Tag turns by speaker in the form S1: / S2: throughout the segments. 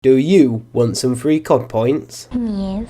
S1: Do you want some free COD points?
S2: Yes.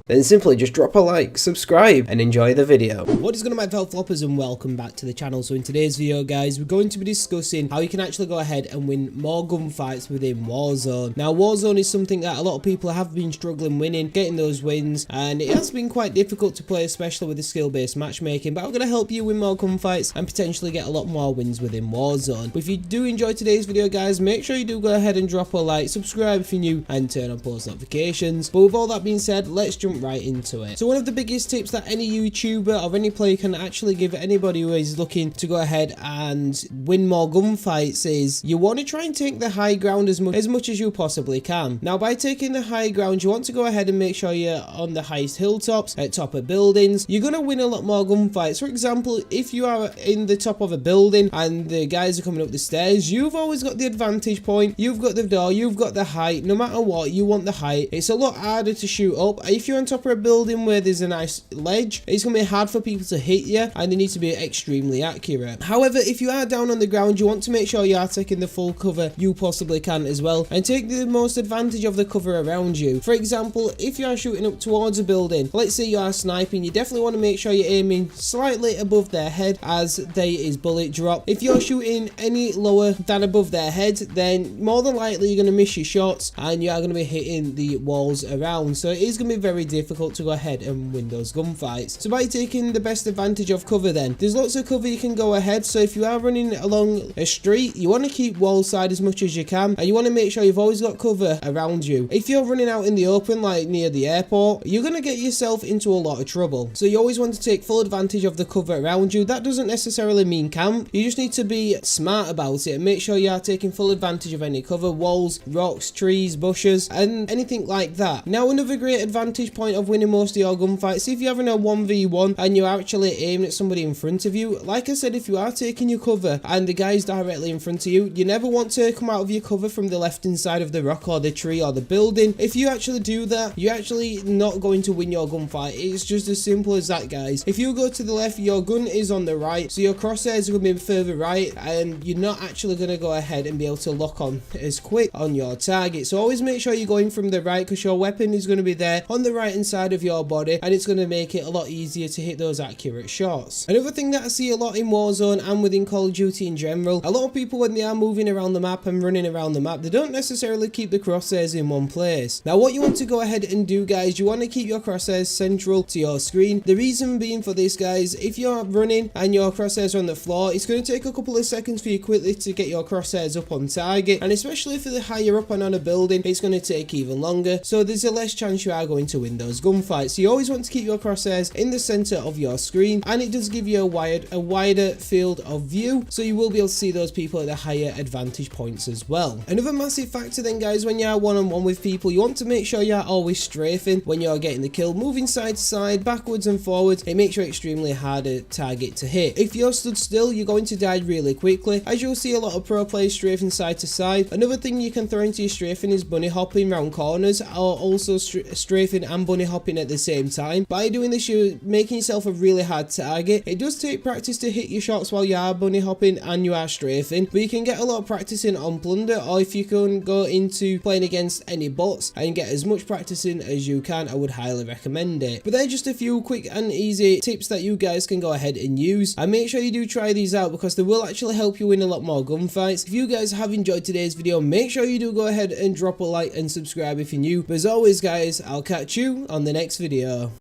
S1: Then simply just drop a like, subscribe, and enjoy the video.
S3: What is going on, my fellow floppers, and welcome back to the channel. So in today's video, guys, we're going to be discussing how you can actually go ahead and win more gunfights within Warzone. Now, Warzone is something that a lot of people have been struggling winning, getting those wins, and it has been quite difficult to play, especially with the skill-based matchmaking, but I'm going to help you win more gunfights and potentially get a lot more wins within Warzone. But if you do enjoy today's video, guys, make sure you do go ahead and drop a like, subscribe if you're new, and turn on post notifications. But with all that being said, let's jump right into it. So one of the biggest tips that any YouTuber or any player can actually give anybody who is looking to go ahead and win more gunfights is you want to try and take the high ground as much as you possibly can. Now, by taking the high ground, you want to go ahead and make sure you're on the highest hilltops, at top of buildings. You're going to win a lot more gunfights. For example, if you are in the top of a building and the guys are coming up the stairs, you've always got the advantage point. You've got the door, you've got the height. No matter what, you want the height. It's a lot harder to shoot up. If you're on top of a building where there's a nice ledge, it's going to be hard for people to hit you, and they need to be extremely accurate. However, if you are down on the ground, you want to make sure you are taking the full cover you possibly can as well, and take the most advantage of the cover around you. For example, if you are shooting up towards a building, let's say you are sniping, you definitely want to make sure you're aiming slightly above their head as there is bullet drop. If you're shooting any lower than above their head, then more than likely you're going to miss your shots and you are going to be hitting the walls around, so it is going to be very difficult to go ahead and win those gunfights. So by taking the best advantage of cover, then there's lots of cover you can go ahead. So if you are running along a street, you want to keep wall side as much as you can, and you want to make sure you've always got cover around you. If you're running out in the open, like near the airport, you're going to get yourself into a lot of trouble. So you always want to take full advantage of the cover around you. That doesn't necessarily mean camp. You just need to be smart about it and make sure you are taking full advantage of any cover, walls, rocks, trees, bushes, and anything like that. Now, another great advantage point of winning most of your gunfights, if you're having a 1v1 and you're actually aiming at somebody in front of you, like I said, if you are taking your cover and the guy's directly in front of you, you never want to come out of your cover from the left hand side of the rock or the tree or the building. If you actually do that, you're actually not going to win your gunfight. It's just as simple as that, guys. If you go to the left, your gun is on the right, so your crosshairs are going to be further right, and you're not actually going to go ahead and be able to lock on as quick on your target. So always make sure you're going from the right, because your weapon is going to be there on the right hand side of your body, and it's going to make it a lot easier to hit those accurate shots. Another thing that I see a lot in Warzone and within Call of Duty in general, a lot of people, when they are moving around the map and running around the map, they don't necessarily keep the crosshairs in one place. Now, what you want to go ahead and do, guys, you want to keep your crosshairs central to your screen. The reason being for this, guys, if you're running and your crosshairs are on the floor, it's going to take a couple of seconds for you quickly to get your crosshairs up on target, and especially if they're higher up and on a building, it's going to take even longer, so there's a less chance you are going to win those gunfights. So you always want to keep your crosshairs in the center of your screen, and it does give you a wider field of view, so you will be able to see those people at the higher advantage points as well. Another massive factor then, guys, when you are one-on-one with people, you want to make sure you are always strafing when you're getting the kill, moving side to side, backwards and forwards. It makes you extremely harder target to hit. If you're stood still, you're going to die really quickly, as you'll see a lot of pro players strafing side to side. Another thing you can throw into your strafing is bunny hopping around corners, or also strafing and bunny hopping at the same time. By doing this, you're making yourself a really hard target. It does take practice to hit your shots while you are bunny hopping and you are strafing, but you can get a lot of practicing on plunder, or if you can go into playing against any bots and get as much practicing as you can, I would highly recommend it. But they're just a few quick and easy tips that you guys can go ahead and use, and make sure you do try these out, because they will actually help you win a lot more gunfights. If you guys have enjoyed today's video, make sure you do go ahead and drop a like and subscribe if you're new. But as always, guys, I'll catch you on the next video.